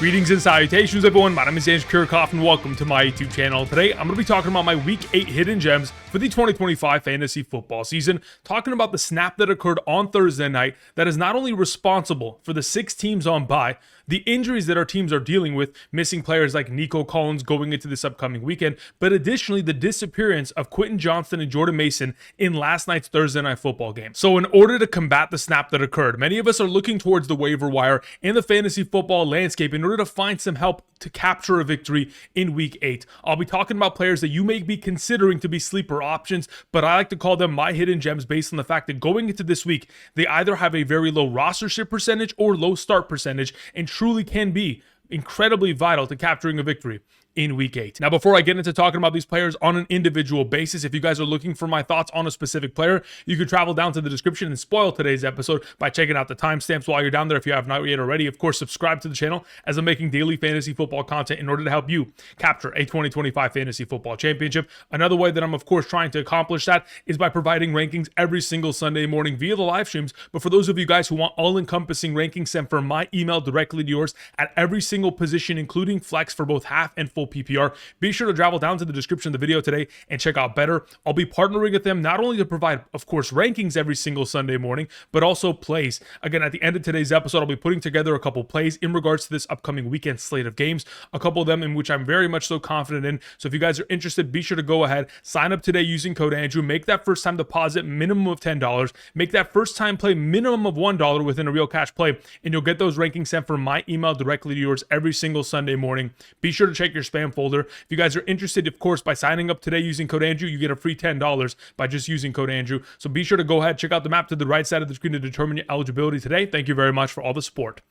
Greetings and salutations, everyone. My name is Andrew Kirchhoff, and welcome to my YouTube channel. Today, I'm going to be talking about my Week 8 hidden gems for the 2025 fantasy football season, talking about the snap that occurred on Thursday night that is not only responsible for the 6 teams on bye, the injuries that our teams are dealing with, missing players like Nico Collins going into this upcoming weekend, but additionally the disappearance of Quentin Johnston and Jordan Mason in last night's Thursday night football game. So in order to combat the snap that occurred, many of us are looking towards the waiver wire and the fantasy football landscape in order to find some help to capture a victory in Week 8. I'll be talking about players that you may be considering to be sleeper options, but I like to call them my hidden gems based on the fact that going into this week, they either have a very low rostership percentage or low start percentage, and truly can be incredibly vital to capturing a victory in Week 8. Now, before I get into talking about these players on an individual basis, if you guys are looking for my thoughts on a specific player, you can travel down to the description and spoil today's episode by checking out the timestamps while you're down there if you have not yet already. Of course, subscribe to the channel as I'm making daily fantasy football content in order to help you capture a 2025 fantasy football championship. Another way that I'm, of course, trying to accomplish that is by providing rankings every single Sunday morning via the live streams. But for those of you guys who want all-encompassing rankings sent from my email directly to yours at every single position, including flex for both half and full PPR, be sure to travel down to the description of the video today and check out Betr. I'll be partnering with them not only to provide, of course, rankings every single Sunday morning, but also plays. Again, at the end of today's episode, I'll be putting together a couple plays in regards to this upcoming weekend slate of games, a couple of them in which I'm very much so confident in. So if you guys are interested, be sure to go ahead, sign up today using code Andrew, make that first time deposit minimum of $10, make that first time play minimum of $1 within a real cash play, and you'll get those rankings sent from my email directly to yours every single Sunday morning. Be sure to check your spam folder. If you guys are interested, of course, by signing up today using code Andrew, you get a free $10 by just using code Andrew. So be sure to go ahead, check out the map to the right side of the screen to determine your eligibility today. Thank you very much for all the support.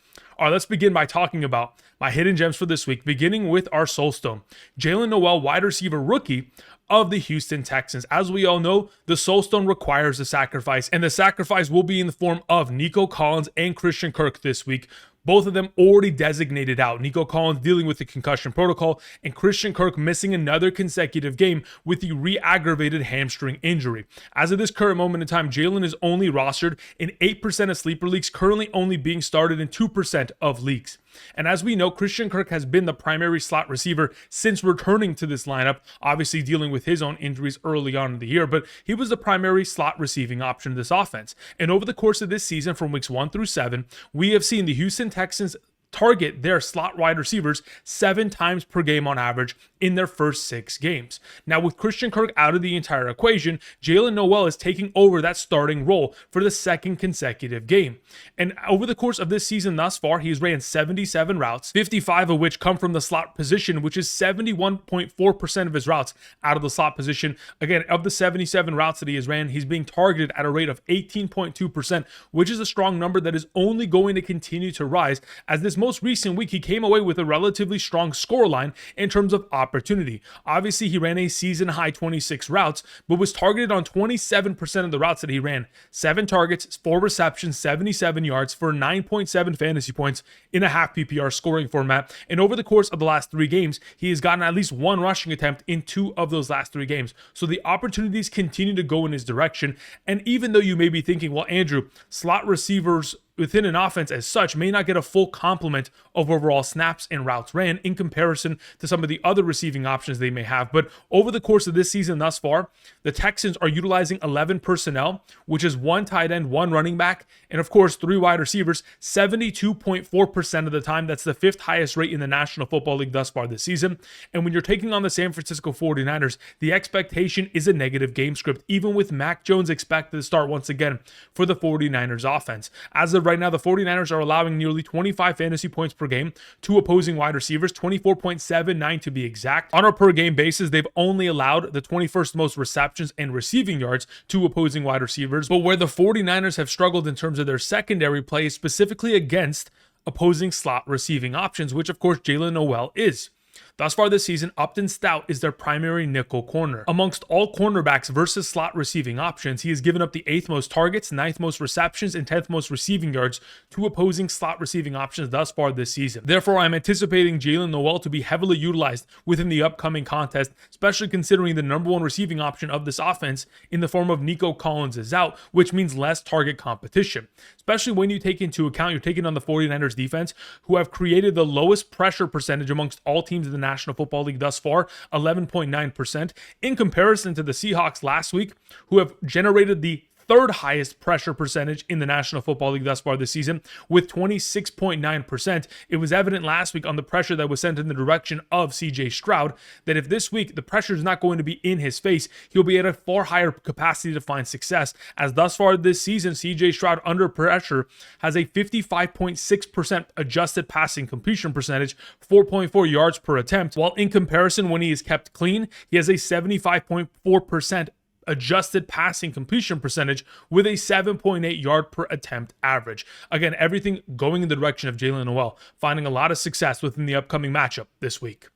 All right, let's begin by talking about my hidden gems for this week, beginning with our Soulstone. JAYLIN NOEL, wide receiver rookie of the Houston Texans. As we all know, the Soulstone requires a sacrifice, and the sacrifice will be in the form of Nico Collins and Christian Kirk this week. Both of them already designated out. Nico Collins dealing with the concussion protocol, and Christian Kirk missing another consecutive game with the re-aggravated hamstring injury. As of this current moment in time, JAYLIN is only rostered in 8% of sleeper leagues, currently only being started in 2% of leagues. And as we know, Christian Kirk has been the primary slot receiver since returning to this lineup, obviously dealing with his own injuries early on in the year, but he was the primary slot receiving option of this offense. And over the course of this season, from weeks 1 through 7, we have seen the Houston Texans target their slot wide receivers 7 times per game on average in their first 6 games. Now, with Christian Kirk out of the entire equation, JAYLIN NOEL is taking over that starting role for the second consecutive game. And over the course of this season thus far, he's ran 77 routes, 55 of which come from the slot position, which is 71.4% of his routes out of the slot position. Again, of the 77 routes that he has ran, he's being targeted at a rate of 18.2%, which is a strong number that is only going to continue to rise. As this most recent week, he came away with a relatively strong scoreline in terms of opportunity. Obviously, he ran a season high 26 routes, but was targeted on 27% of the routes that he ran. 7 targets, 4 receptions, 77 yards for 9.7 fantasy points in a half PPR scoring format. And over the course of the last 3 games, he has gotten at least 1 rushing attempt in 2 of those last 3 games. So the opportunities continue to go in his direction. And even though you may be thinking, well, Andrew, slot receivers within an offense as such may not get a full complement of overall snaps and routes ran in comparison to some of the other receiving options they may have. But over the course of this season thus far, the Texans are utilizing 11 personnel, which is 1 tight end, 1 running back, and of course 3 wide receivers, 72.4% of the time. That's the 5th highest rate in the National Football League thus far this season. And when you're taking on the San Francisco 49ers, the expectation is a negative game script, even with Mac Jones expected to start once again for the 49ers offense. As of right now, the 49ers are allowing nearly 25 fantasy points per game to opposing wide receivers, 24.79 to be exact. On a per game basis, they've only allowed the 21st most receptions and receiving yards to opposing wide receivers. But where the 49ers have struggled in terms of their secondary play is specifically against opposing slot receiving options, which of course JAYLIN NOEL is. Thus far this season, Upton Stout is their primary nickel corner. Amongst all cornerbacks versus slot receiving options, he has given up the 8th most targets, 9th most receptions, and 10th most receiving yards to opposing slot receiving options thus far this season. Therefore, I'm anticipating JAYLIN NOEL to be heavily utilized within the upcoming contest, especially considering the number 1 receiving option of this offense in the form of Nico Collins is out, which means less target competition. Especially when you take into account you're taking on the 49ers defense, who have created the lowest pressure percentage amongst all teams in the National Football League thus far, 11.9%, in comparison to the Seahawks last week, who have generated the 3rd highest pressure percentage in the National Football League thus far this season with 26.9%. It was evident last week on the pressure that was sent in the direction of CJ Stroud that if this week the pressure is not going to be in his face, he'll be at a far higher capacity to find success, as thus far this season, CJ Stroud under pressure has a 55.6% adjusted passing completion percentage, 4.4 yards per attempt, while in comparison when he is kept clean, he has a 75.4% adjusted passing completion percentage with a 7.8 yard per attempt average. Again, everything going in the direction of JAYLIN NOEL, finding a lot of success within the upcoming matchup this week.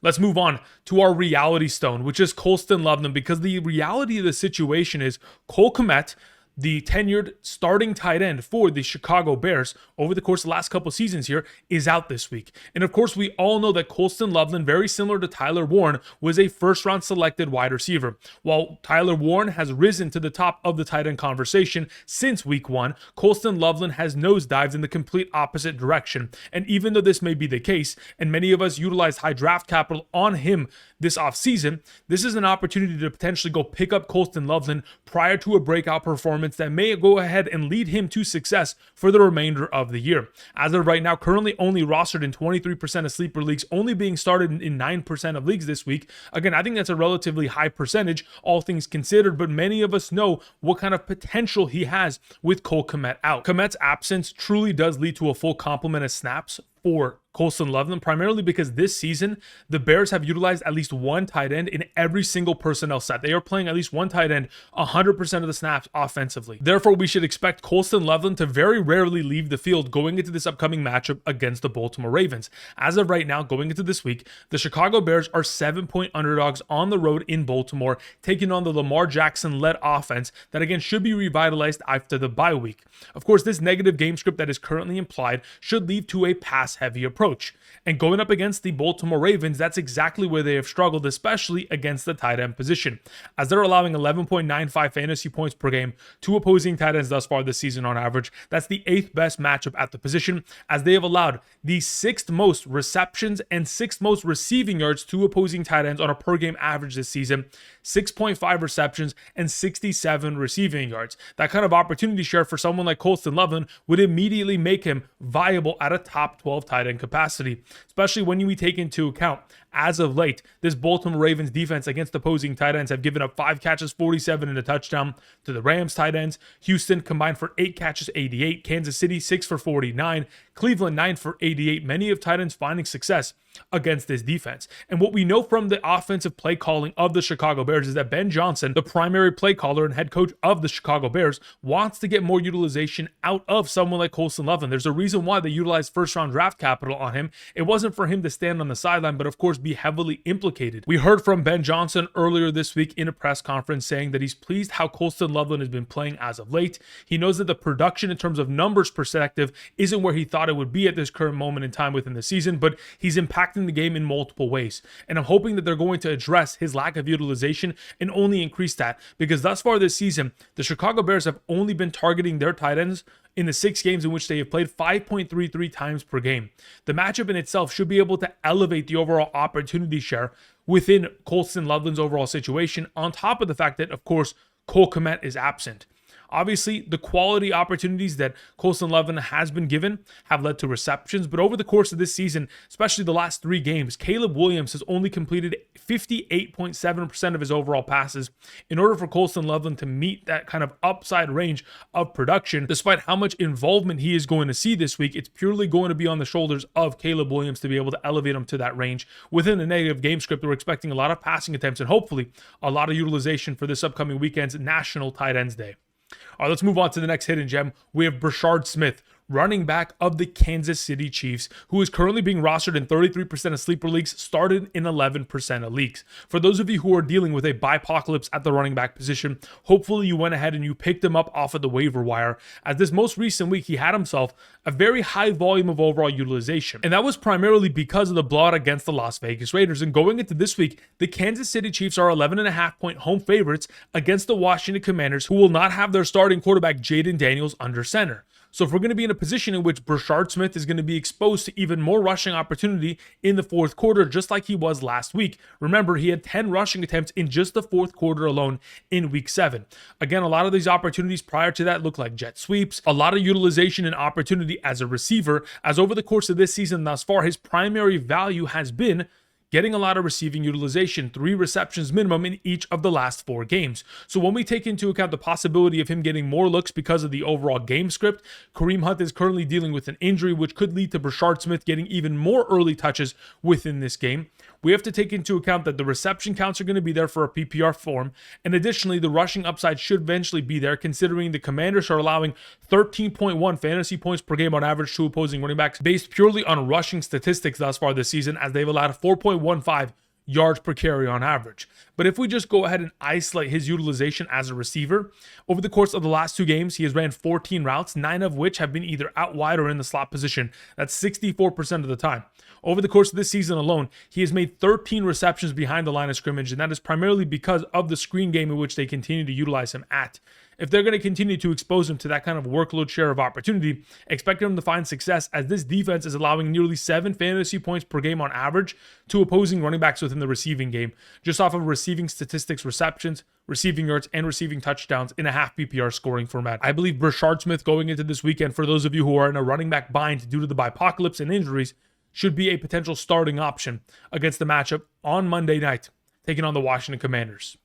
Let's move on to our reality stone, which is Colston Loveland, because the reality of the situation is Cole Kmet, the tenured starting tight end for the Chicago Bears over the course of the last couple seasons here, is out this week. And of course, we all know that Colston Loveland, very similar to Tyler Warren, was a first-round selected wide receiver. While Tyler Warren has risen to the top of the tight end conversation since week 1, Colston Loveland has nosedived in the complete opposite direction. And even though this may be the case, and many of us utilized high draft capital on him this offseason, this is an opportunity to potentially go pick up Colston Loveland prior to a breakout performance that may go ahead and lead him to success for the remainder of the year. As of right now, currently only rostered in 23% of sleeper leagues, only being started in 9% of leagues this week. Again, I think that's a relatively high percentage, all things considered, but many of us know what kind of potential he has with Cole Kmet out. Kmet's absence truly does lead to a full complement of snaps for Colston Loveland, primarily because this season, the Bears have utilized at least one tight end in every single personnel set. They are playing at least one tight end 100% of the snaps offensively. Therefore, we should expect Colston Loveland to very rarely leave the field going into this upcoming matchup against the Baltimore Ravens. As of right now, going into this week, the Chicago Bears are 7-point underdogs on the road in Baltimore, taking on the Lamar Jackson-led offense that again should be revitalized after the bye week. Of course, this negative game script that is currently implied should lead to a pass-heavy approach. And going up against the Baltimore Ravens, that's exactly where they have struggled, especially against the tight end position, as they're allowing 11.95 fantasy points per game to opposing tight ends thus far this season on average. That's the 8th best matchup at the position, as they have allowed the 6th most receptions and 6th most receiving yards to opposing tight ends on a per game average this season, 6.5 receptions and 67 receiving yards. That kind of opportunity share for someone like Colston Loveland would immediately make him viable at a top 12 tight end capacity, especially when you take into account, as of late, this Baltimore Ravens defense against opposing tight ends have given up 5 catches, 47 and a touchdown to the Rams tight ends. Houston combined for 8 catches, 88. Kansas City 6 for 49. Cleveland 9 for 88. Many of tight ends finding success against this defense. And what we know from the offensive play calling of the Chicago Bears is that Ben Johnson, the primary play caller and head coach of the Chicago Bears, wants to get more utilization out of someone like Colston Loveland. There's a reason why they utilized first-round draft capital on him. It wasn't for him to stand on the sideline, but of course be heavily implicated. We heard from Ben Johnson earlier this week in a press conference saying that he's pleased how Colston Loveland has been playing as of late. He knows that the production in terms of numbers perspective isn't where he thought it would be at this current moment in time within the season, but he's impacting the game in multiple ways. And I'm hoping that they're going to address his lack of utilization and only increase that, because thus far this season, the Chicago Bears have only been targeting their tight ends in the 6 games in which they have played 5.33 times per game. The matchup in itself should be able to elevate the overall opportunity share within Colston Loveland's overall situation, on top of the fact that, of course, Cole Kmet is absent. Obviously, the quality opportunities that Colston Loveland has been given have led to receptions, but over the course of this season, especially the last 3 games, Caleb Williams has only completed 58.7% of his overall passes. In order for Colston Loveland to meet that kind of upside range of production, despite how much involvement he is going to see this week, it's purely going to be on the shoulders of Caleb Williams to be able to elevate him to that range. Within the negative game script, we're expecting a lot of passing attempts and hopefully a lot of utilization for this upcoming weekend's National Tight Ends Day. All right, let's move on to the next hidden gem. We have BRASHARD Smith, running back of the Kansas City Chiefs, who is currently being rostered in 33% of sleeper leagues, started in 11% of leagues. For those of you who are dealing with a bipocalypse at the running back position, hopefully you went ahead and you picked him up off of the waiver wire, as this most recent week he had himself a very high volume of overall utilization. And that was primarily because of the blowout against the Las Vegas Raiders. And going into this week, the Kansas City Chiefs are 11.5-point home favorites against the Washington Commanders, who will not have their starting quarterback Jaden Daniels under center. So if we're going to be in a position in which BRASHARD Smith is going to be exposed to even more rushing opportunity in the fourth quarter, just like he was last week. Remember, he had 10 rushing attempts in just the fourth quarter alone in week 7. Again, a lot of these opportunities prior to that look like jet sweeps, a lot of utilization and opportunity as a receiver, as over the course of this season thus far, his primary value has been getting a lot of receiving utilization, 3 receptions minimum in each of the last 4 games. So when we take into account the possibility of him getting more looks because of the overall game script, Kareem Hunt is currently dealing with an injury which could lead to BRASHARD Smith getting even more early touches within this game. We have to take into account that the reception counts are going to be there for a PPR form, and additionally, the rushing upside should eventually be there, considering the Commanders are allowing 13.1 fantasy points per game on average to opposing running backs based purely on rushing statistics thus far this season, as they've allowed 4.15 yards per carry on average. But if we just go ahead and isolate his utilization as a receiver, over the course of the last 2 games, he has ran 14 routes, 9 of which have been either out wide or in the slot position. That's 64% of the time. Over the course of this season alone, he has made 13 receptions behind the line of scrimmage, and that is primarily because of the screen game in which they continue to utilize him at. If they're going to continue to expose him to that kind of workload share of opportunity, expect him to find success, as this defense is allowing nearly 7 fantasy points per game on average to opposing running backs within the receiving game, just off of receiving statistics, receptions, receiving yards, and receiving touchdowns in a half PPR scoring format. I believe BRASHARD Smith going into this weekend, for those of you who are in a running back bind due to the bipocalypse and injuries, should be a potential starting option against the matchup on Monday night, taking on the Washington Commanders.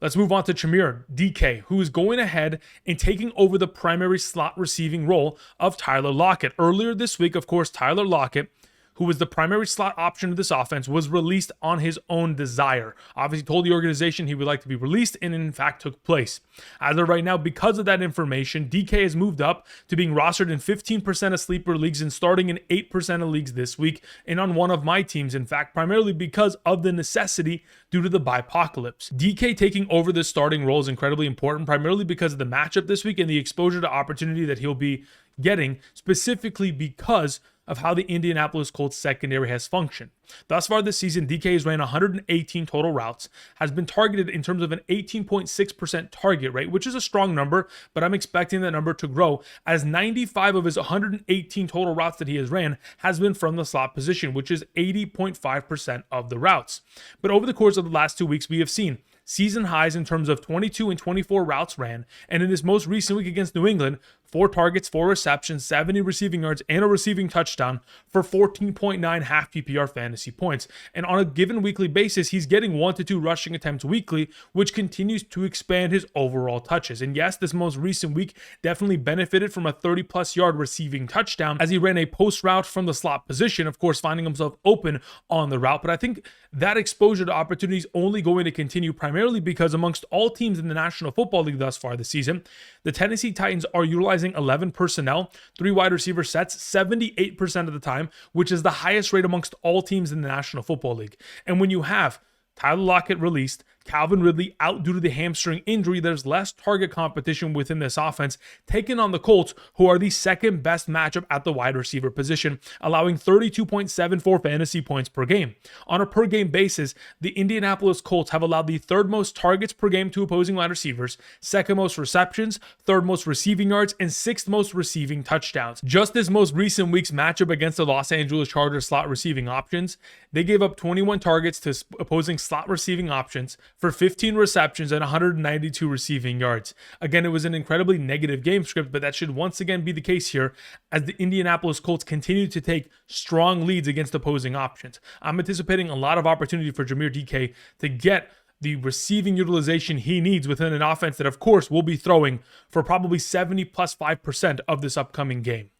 Let's move on to CHIMERE, DIKE, who is going ahead and taking over the primary slot receiving role of Tyler Lockett. Earlier this week, of course, Tyler Lockett, who was the primary slot option of this offense, was released on his own desire. Obviously told the organization he would like to be released, and in fact took place. As of right now, because of that information, DK has moved up to being rostered in 15% of sleeper leagues and starting in 8% of leagues this week, and on one of my teams, in fact, primarily because of the necessity due to the bipocalypse. DK taking over this starting role is incredibly important, primarily because of the matchup this week and the exposure to opportunity that he'll be getting, specifically because of how the Indianapolis Colts secondary has functioned. Thus far this season, DK has ran 118 total routes, has been targeted in terms of an 18.6% target rate, which is a strong number, but I'm expecting that number to grow, as 95 of his 118 total routes that he has ran has been from the slot position, which is 80.5% of the routes. But over the course of the last 2 weeks, we have seen season highs in terms of 22 and 24 routes ran, and in this most recent week against New England, 4 targets, 4 receptions, 70 receiving yards, and a receiving touchdown for 14.9 half PPR fantasy points. And on a given weekly basis, he's getting 1 to 2 rushing attempts weekly, which continues to expand his overall touches. And yes, this most recent week definitely benefited from a 30-plus yard receiving touchdown as he ran a post route from the slot position, of course, finding himself open on the route. But I think that exposure to opportunity is only going to continue, primarily because amongst all teams in the National Football League thus far this season, the Tennessee Titans are utilizing 11 personnel, 3 wide receiver sets, 78% of the time, which is the highest rate amongst all teams in the National Football League. And when you have Tyler Lockett released, Calvin Ridley out due to the hamstring injury, there's less target competition within this offense, taking on the Colts, who are the second best matchup at the wide receiver position, allowing 32.74 fantasy points per game. On a per game basis, the Indianapolis Colts have allowed the 3rd most targets per game to opposing wide receivers, 2nd most receptions, 3rd most receiving yards, and 6th most receiving touchdowns. Just this most recent week's matchup against the Los Angeles Chargers slot receiving options, they gave up 21 targets to opposing slot receiving options for 15 receptions and 192 receiving yards. Again, it was an incredibly negative game script, but that should once again be the case here as the Indianapolis Colts continue to take strong leads against opposing options. I'm anticipating a lot of opportunity for CHIMERE DK to get the receiving utilization he needs within an offense that, of course, will be throwing for probably 70+5% of this upcoming game.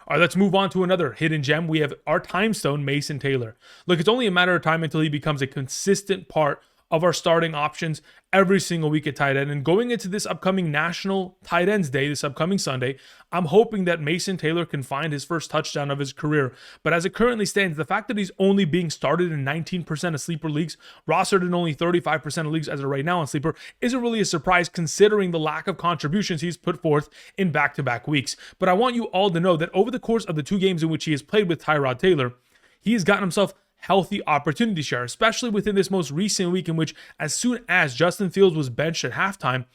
All right, let's move on to another hidden gem. We have our time stone, Mason Taylor. Look, it's only a matter of time until he becomes a consistent part of our starting options every single week at tight end. And going into this upcoming National Tight Ends Day, this upcoming Sunday, I'm hoping that Mason Taylor can find his first touchdown of his career. But as it currently stands, the fact that he's only being started in 19% of sleeper leagues, rostered in only 35% of leagues as of right now on sleeper, isn't really a surprise considering the lack of contributions he's put forth in back-to-back weeks. But I want you all to know that over the course of the 2 games in which he has played with Tyrod Taylor, he has gotten himself healthy opportunity share, especially within this most recent week in which, as soon as Justin Fields was benched at halftime,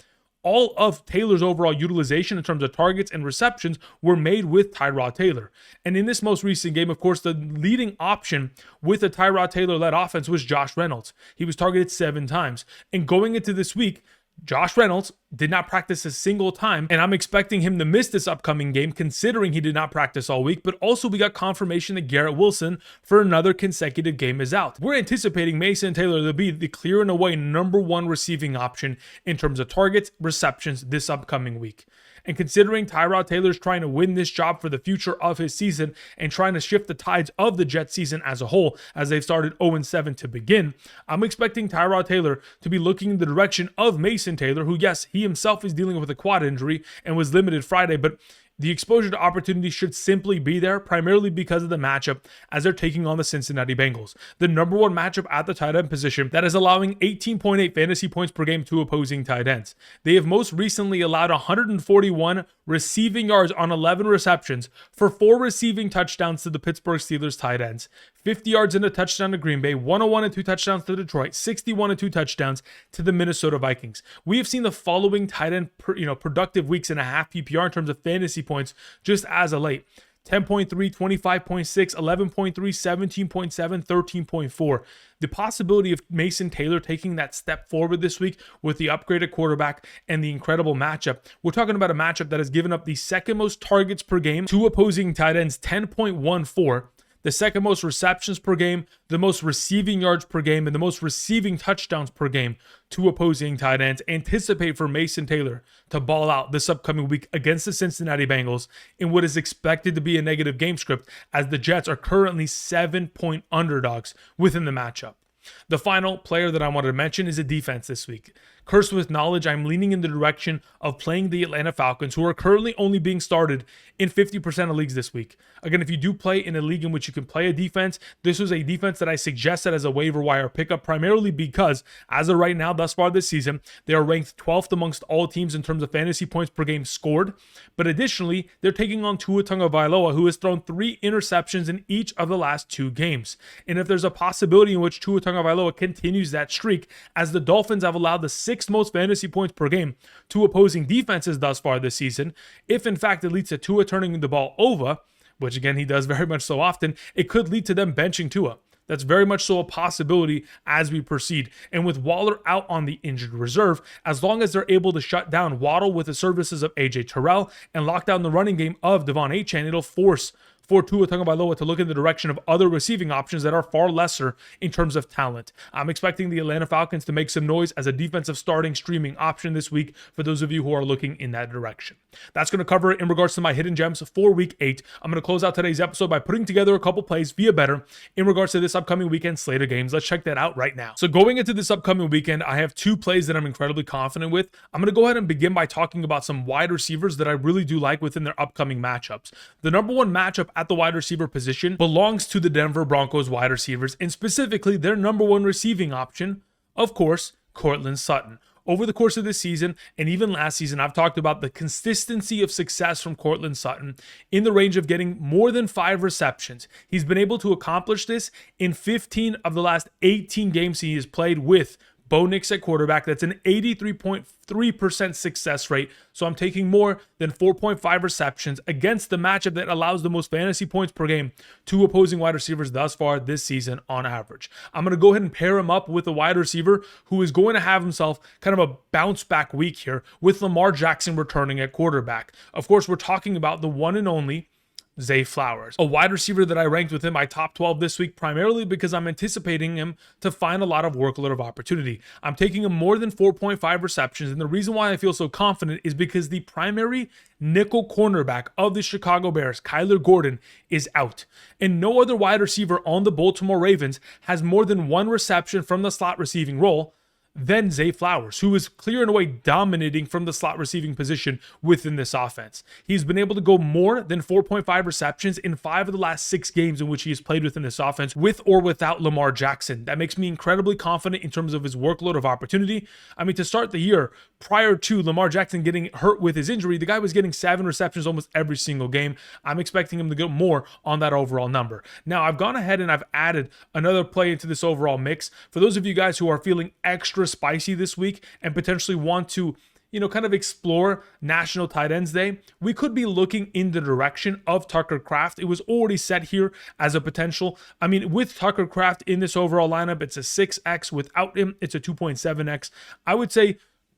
all of Taylor's overall utilization in terms of targets and receptions were made with Tyrod Taylor. And in this most recent game, of course, the leading option with the Tyrod Taylor-led offense was Josh Reynolds. He was targeted 7 times. And going into this week, Josh Reynolds did not practice a single time, and I'm expecting him to miss this upcoming game considering he did not practice all week, but also we got confirmation that Garrett Wilson for another consecutive game is out. We're anticipating Mason Taylor to be the clear and away #1 receiving option in terms of targets, receptions this upcoming week. And considering Tyrod Taylor's trying to win this job for the future of his season and trying to shift the tides of the Jets season as a whole, as they've started 0-7 to begin, I'm expecting Tyrod Taylor to be looking in the direction of Mason Taylor, who, yes, he himself is dealing with a quad injury and was limited Friday, but the exposure to opportunity should simply be there, primarily because of the matchup as they're taking on the Cincinnati Bengals. The #1 matchup at the tight end position that is allowing 18.8 fantasy points per game to opposing tight ends. They have most recently allowed 141 receiving yards on 11 receptions for 4 receiving touchdowns to the Pittsburgh Steelers tight ends, 50 yards and a touchdown to Green Bay, 101 and 2 touchdowns to Detroit, 61 and 2 touchdowns to the Minnesota Vikings. We have seen the following tight end productive weeks and a half PPR in terms of fantasy points just as of late: 10.3, 25.6, 11.3, 17.7, 13.4. The possibility of Mason Taylor taking that step forward this week with the upgraded quarterback and the incredible matchup. We're talking about a matchup that has given up the second most targets per game to opposing tight ends, 10.14. The second most receptions per game, the most receiving yards per game, and the most receiving touchdowns per game to opposing tight ends. Anticipate for Mason Taylor to ball out this upcoming week against the Cincinnati Bengals in what is expected to be a negative game script, as the Jets are currently 7-point underdogs within the matchup. The final player that I wanted to mention is a defense this week. Cursed with knowledge, I'm leaning in the direction of playing the Atlanta Falcons, who are currently only being started in 50% of leagues this week. Again, if you do play in a league in which you can play a defense, this was a defense that I suggested as a waiver wire pickup, primarily because, as of right now, thus far this season, they are ranked 12th amongst all teams in terms of fantasy points per game scored. But additionally, they're taking on Tua Tagovailoa, who has thrown 3 interceptions in each of the last 2 games. And if there's a possibility in which Tua Tagovailoa continues that streak, as the Dolphins have allowed the 6th most fantasy points per game to opposing defenses thus far this season, if in fact it leads to Tua turning the ball over, which again he does very much so often, it could lead to them benching Tua. That's very much so a possibility as we proceed. And with Waller out on the injured reserve, as long as they're able to shut down Waddle with the services of AJ Terrell and lock down the running game of Devon Achane, it'll force for Tua Tagovailoa to look in the direction of other receiving options that are far lesser in terms of talent. I'm expecting the Atlanta Falcons to make some noise as a defensive starting streaming option this week for those of you who are looking in that direction. That's going to cover it in regards to my hidden gems for week 8. I'm going to close out today's episode by putting together a couple plays via Betr in regards to this upcoming weekend slate of games. Let's check that out right now. So going into this upcoming weekend, I have 2 plays that I'm incredibly confident with. I'm going to go ahead and begin by talking about some wide receivers that I really do like within their upcoming matchups. The #1 matchup at the wide receiver position belongs to the Denver Broncos wide receivers, and specifically their #1 receiving option, of course, Courtland Sutton. Over the course of this season, and even last season, I've talked about the consistency of success from Courtland Sutton in the range of getting more than 5 receptions. He's been able to accomplish this in 15 of the last 18 games he has played with Bo Nix at quarterback. That's an 83.3% success rate. So I'm taking more than 4.5 receptions against the matchup that allows the most fantasy points per game to opposing wide receivers thus far this season on average. I'm going to go ahead and pair him up with a wide receiver who is going to have himself kind of a bounce back week here with Lamar Jackson returning at quarterback. Of course, we're talking about the one and only Zay Flowers, a wide receiver that I ranked within my top 12 this week, primarily because I'm anticipating him to find a lot of workload of opportunity. I'm taking him more than 4.5 receptions, and the reason why I feel so confident is because the primary nickel cornerback of the Chicago Bears, Kyler Gordon, is out. And no other wide receiver on the Baltimore Ravens has more than 1 reception from the slot receiving role than Zay Flowers, who is clear and away dominating from the slot receiving position within this offense. He's been able to go more than 4.5 receptions in 5 of the last 6 games in which he has played within this offense, with or without Lamar Jackson. That makes me incredibly confident in terms of his workload of opportunity. I mean, to start the year, prior to Lamar Jackson getting hurt with his injury, the guy was getting 7 receptions almost every single game. I'm expecting him to get more on that overall number. Now, I've gone ahead and I've added another play into this overall mix. For those of you guys who are feeling extra spicy this week and potentially want to, kind of explore National Tight Ends Day, we could be looking in the direction of Tucker Kraft. It was already set here as a potential. I mean, with Tucker Kraft in this overall lineup, it's a 6x. Without him, it's a 2.7x. I would say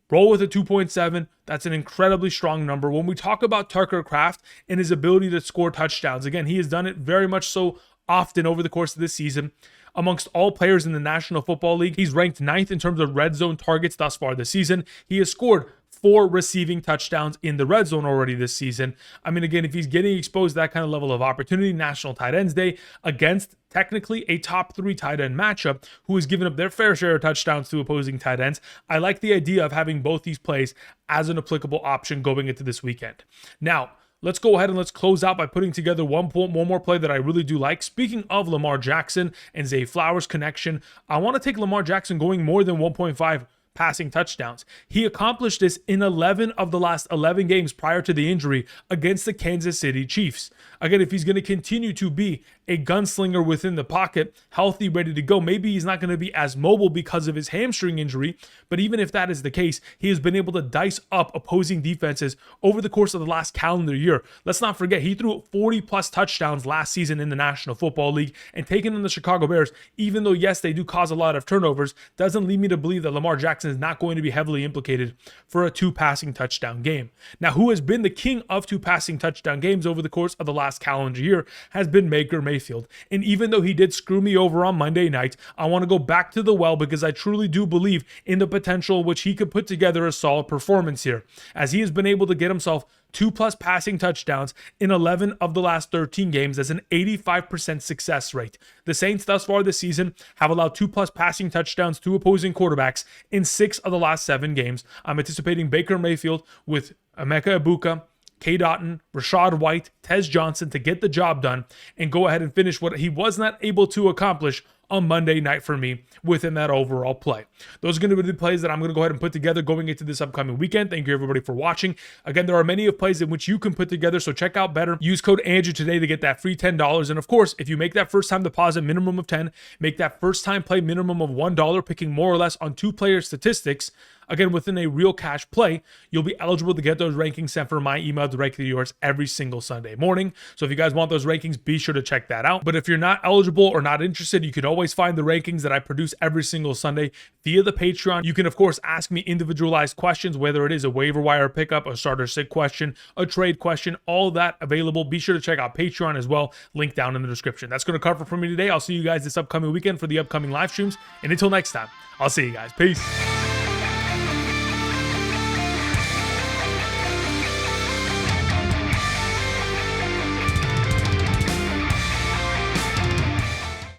roll with a 2.7. That's an incredibly strong number. When we talk about Tucker Kraft and his ability to score touchdowns, again, he has done it very much so often over the course of this season. Amongst all players in the National Football League, he's ranked 9th in terms of red zone targets thus far this season. He has scored 4 receiving touchdowns in the red zone already this season. I mean, again, if he's getting exposed to that kind of level of opportunity, National Tight Ends Day, against technically a top 3 tight end matchup who has given up their fair share of touchdowns to opposing tight ends, I like the idea of having both these plays as an applicable option going into this weekend. Now, let's go ahead and let's close out by putting together one more play that I really do like. Speaking of Lamar Jackson and Zay Flowers connection, I want to take Lamar Jackson going more than 1.5 passing touchdowns. He accomplished this in 11 of the last 11 games prior to the injury against the Kansas City Chiefs. Again, if he's going to continue to be a gunslinger within the pocket, healthy, ready to go, maybe he's not going to be as mobile because of his hamstring injury, but even if that is the case, he has been able to dice up opposing defenses over the course of the last calendar year. Let's not forget, he threw 40 plus touchdowns last season in the National Football League, and taking in the Chicago Bears, even though yes, they do cause a lot of turnovers, doesn't lead me to believe that Lamar Jackson is not going to be heavily implicated for a 2 passing touchdown game. Now, who has been the king of 2 passing touchdown games over the course of the last calendar year has been Baker Mayfield. And even though he did screw me over on Monday night, I want to go back to the well because I truly do believe in the potential which he could put together a solid performance here, as he has been able to get himself 2+ passing touchdowns in 11 of the last 13 games. That's an 85% success rate. The Saints thus far this season have allowed 2+ passing touchdowns to opposing quarterbacks in 6 of the last 7 games. I'm anticipating Baker Mayfield with Emeka Egbuka, K. Dotton, Rachaad White, Tez Johnson to get the job done and go ahead and finish what he was not able to accomplish on Monday night for me within that overall play. Those are going to be the plays that I'm going to go ahead and put together going into this upcoming weekend. Thank you everybody for watching. Again, there are many of plays in which you can put together, so check out Betr. Use code Andrew today to get that free $10. And of course, if you make that first time deposit minimum of 10, make that first time play minimum of $1, picking more or less on 2 player statistics, again, within a real cash play, you'll be eligible to get those rankings sent for my email directly to yours every single Sunday morning. So if you guys want those rankings, be sure to check that out. But if you're not eligible or not interested, you can always find the rankings that I produce every single Sunday via the Patreon. You can, of course, ask me individualized questions, whether it is a waiver wire pickup, a starter sit question, a trade question, all that available. Be sure to check out Patreon as well. Link down in the description. That's going to cover for me today. I'll see you guys this upcoming weekend for the upcoming live streams. And until next time, I'll see you guys. Peace.